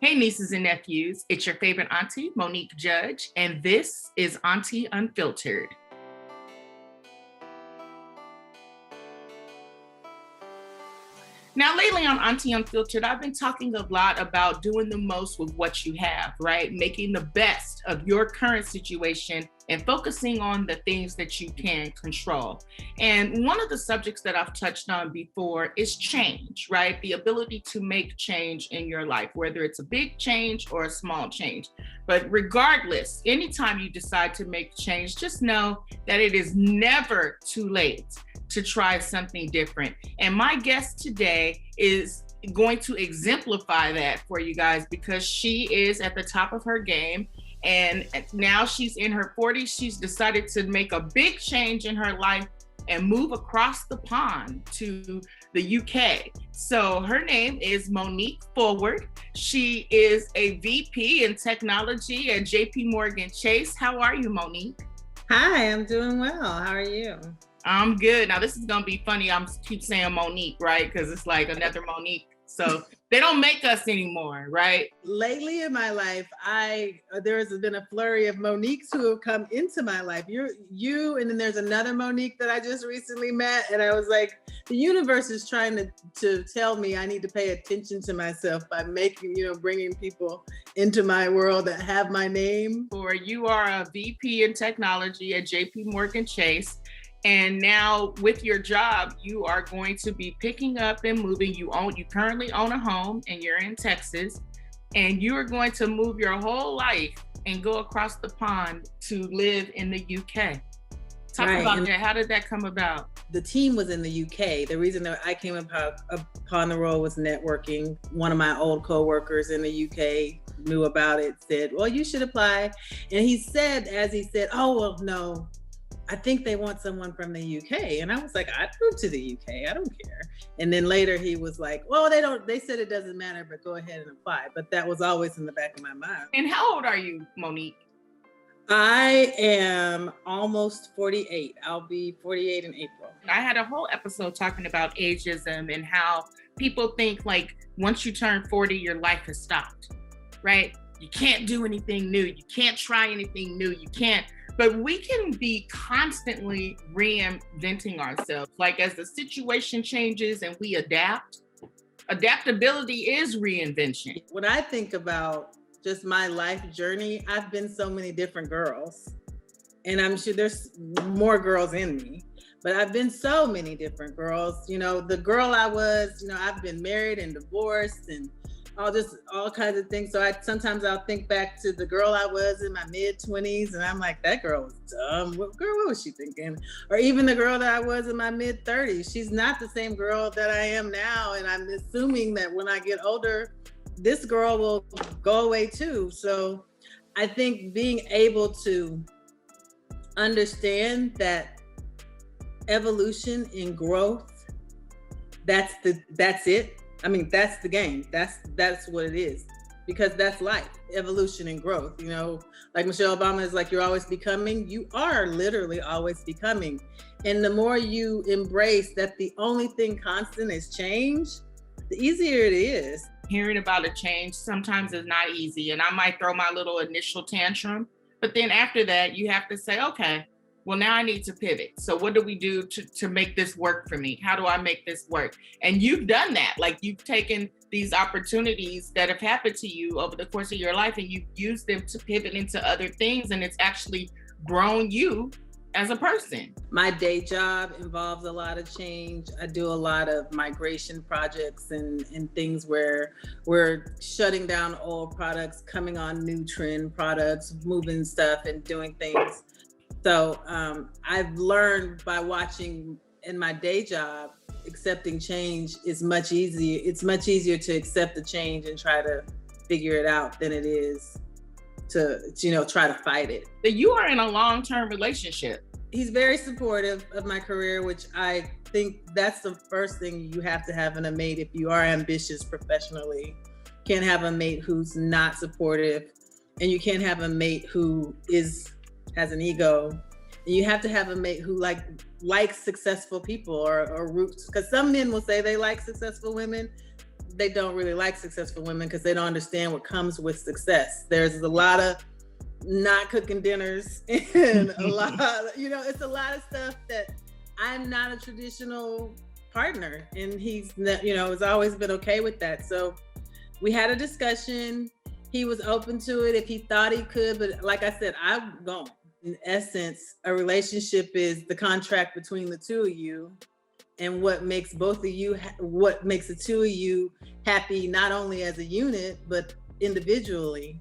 Hey, nieces and nephews, it's your favorite auntie, Monique Judge, and this is Auntie Unfiltered. Now, lately on Auntie Unfiltered, I've been talking a lot about doing the most with what you have, right? Making the best of your current situation and focusing on the things that you can control. And one of the subjects that I've touched on before is change, right? The ability to make change in your life, whether it's a big change or a small change. But regardless, anytime you decide to make change, just know that it is never too late to try something different. And my guest today is going to exemplify that for you guys because she is at the top of her game. And now she's in her 40s. She's decided to make a big change in her life and move across the pond to the UK. So her name is Monique Forward. She is a VP in technology at JP Morgan Chase. How are you, Monique? Hi, I'm doing well. How are you? I'm good. Now this is gonna be funny. I'm keep saying Monique, right? Because it's like another Monique. So they don't make us anymore, right? Lately in my life, there has been a flurry of Moniques who have come into my life. You, and then there's another Monique that I just recently met, and I was like, the universe is trying to tell me I need to pay attention to myself by bringing people into my world that have my name. Or you are a VP in technology at JP Morgan Chase. And now with your job, you are going to be picking up and moving. You currently own a home and you're in Texas, and you are going to move your whole life and go across the pond to live in the UK. Talk about that. How did that come about? The team was in the UK. The reason that I came upon the role was networking. One of my old coworkers in the UK knew about it, said, well, you should apply. And he said, oh, well, no, I think they want someone from the UK. And I was like, I'd move to the UK. I don't care. And then later he was like, well, they said it doesn't matter, but go ahead and apply. But that was always in the back of my mind. And how old are you, Monique? I am almost 48. I'll be 48 in April. I had a whole episode talking about ageism and how people think like once you turn 40, your life has stopped, right? You can't do anything new. You can't try anything new. You can't. But we can be constantly reinventing ourselves. Like as the situation changes and we adapt, adaptability is reinvention. When I think about just my life journey, I've been so many different girls. And I'm sure there's more girls in me, but I've been so many different girls. The girl I was, I've been married and divorced and all kinds of things. So sometimes I'll think back to the girl I was in my mid-20s and I'm like, that girl was dumb. What was she thinking? Or even the girl that I was in my mid-30s. She's not the same girl that I am now. And I'm assuming that when I get older, this girl will go away too. So I think being able to understand that evolution and growth, that's it. I mean, that's the game. That's what it is, because that's life, evolution and growth. Like Michelle Obama is like, you're always becoming. You are literally always becoming. And the more you embrace that the only thing constant is change, the easier it is. Hearing about a change sometimes is not easy. And I might throw my little initial tantrum, but then after that, you have to say, okay, well, now I need to pivot. So what do we do to make this work for me? How do I make this work? And you've done that. Like you've taken these opportunities that have happened to you over the course of your life and you've used them to pivot into other things. And it's actually grown you as a person. My day job involves a lot of change. I do a lot of migration projects and things where we're shutting down old products, coming on new trend products, moving stuff and doing things. So I've learned by watching in my day job, accepting change is much easier. It's much easier to accept the change and try to figure it out than it is to try to fight it. But you are in a long-term relationship. He's very supportive of my career, which I think that's the first thing you have to have in a mate if you are ambitious professionally. You can't have a mate who's not supportive, and you can't have a mate who has an ego. And you have to have a mate who likes successful people or roots, because some men will say they like successful women. they don't really like successful women because they don't understand what comes with success. There's a lot of not cooking dinners and a lot of, it's a lot of stuff that I'm not a traditional partner, and he's, has always been okay with that. So we had a discussion. He was open to it if he thought he could, but like I said, I'm gone. In essence, a relationship is the contract between the two of you, and what makes both of you, what makes the two of you happy, not only as a unit, but individually,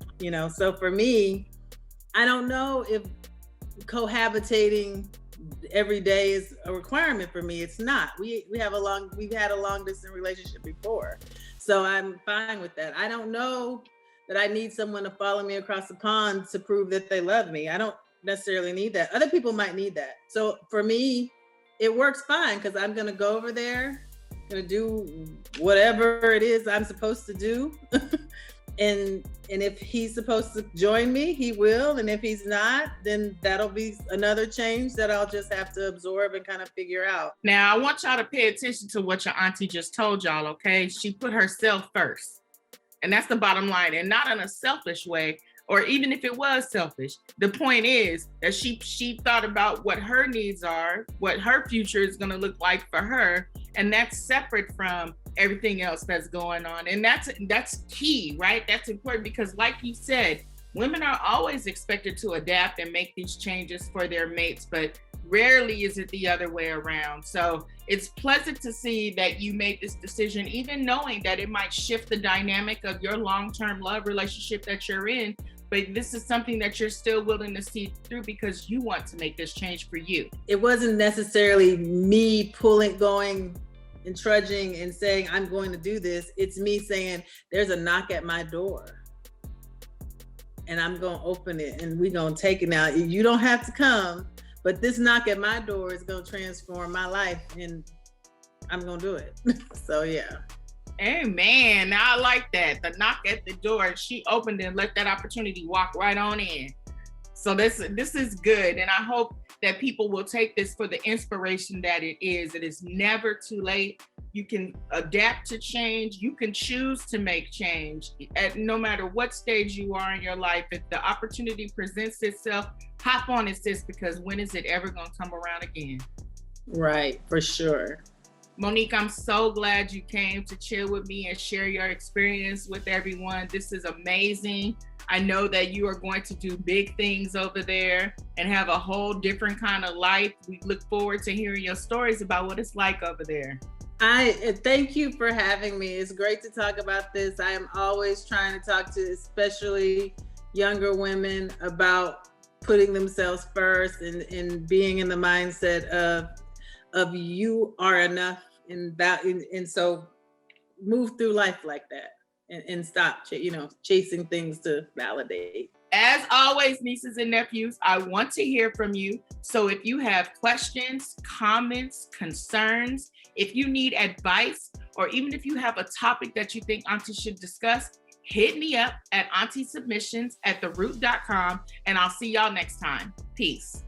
So for me, I don't know if cohabitating every day is a requirement for me. It's not. We've had a long distance relationship before, so I'm fine with that. I don't know that I need someone to follow me across the pond to prove that they love me. I don't necessarily need that. Other people might need that. So for me, it works fine because I'm gonna go over there, gonna do whatever it is I'm supposed to do. And if he's supposed to join me, he will. And if he's not, then that'll be another change that I'll just have to absorb and kind of figure out. Now, I want y'all to pay attention to what your auntie just told y'all, okay? She put herself first. And that's the bottom line. And not in a selfish way, or even if it was selfish. The point is that she thought about what her needs are, what her future is going to look like for her. And that's separate from everything else that's going on. And that's key, right? That's important because like you said, women are always expected to adapt and make these changes for their mates, but rarely is it the other way around. So it's pleasant to see that you made this decision, even knowing that it might shift the dynamic of your long-term love relationship that you're in. But this is something that you're still willing to see through because you want to make this change for you. It wasn't necessarily me going and trudging and saying, I'm going to do this. It's me saying, there's a knock at my door and I'm going to open it and we're going to take it now. You don't have to come, but this knock at my door is going to transform my life and I'm going to do it. So, yeah. Amen. Now I like that. The knock at the door. She opened it and let that opportunity walk right on in. So this is good. And I hope that people will take this for the inspiration that it is. It is never too late. You can adapt to change. You can choose to make change at no matter what stage you are in your life. If the opportunity presents itself, hop on it, sis, because when is it ever going to come around again? Right, for sure. Monique, I'm so glad you came to chill with me and share your experience with everyone. This is amazing. I know that you are going to do big things over there and have a whole different kind of life. We look forward to hearing your stories about what it's like over there. I thank you for having me. It's great to talk about this. I am always trying to talk to especially younger women about putting themselves first and being in the mindset of you are enough, and so move through life like that and stop chasing things to validate. As always, nieces and nephews, I want to hear from you. So if you have questions, comments, concerns, if you need advice, or even if you have a topic that you think Auntie should discuss, hit me up at auntiesubmissions@theroot.com, and I'll see y'all next time. Peace.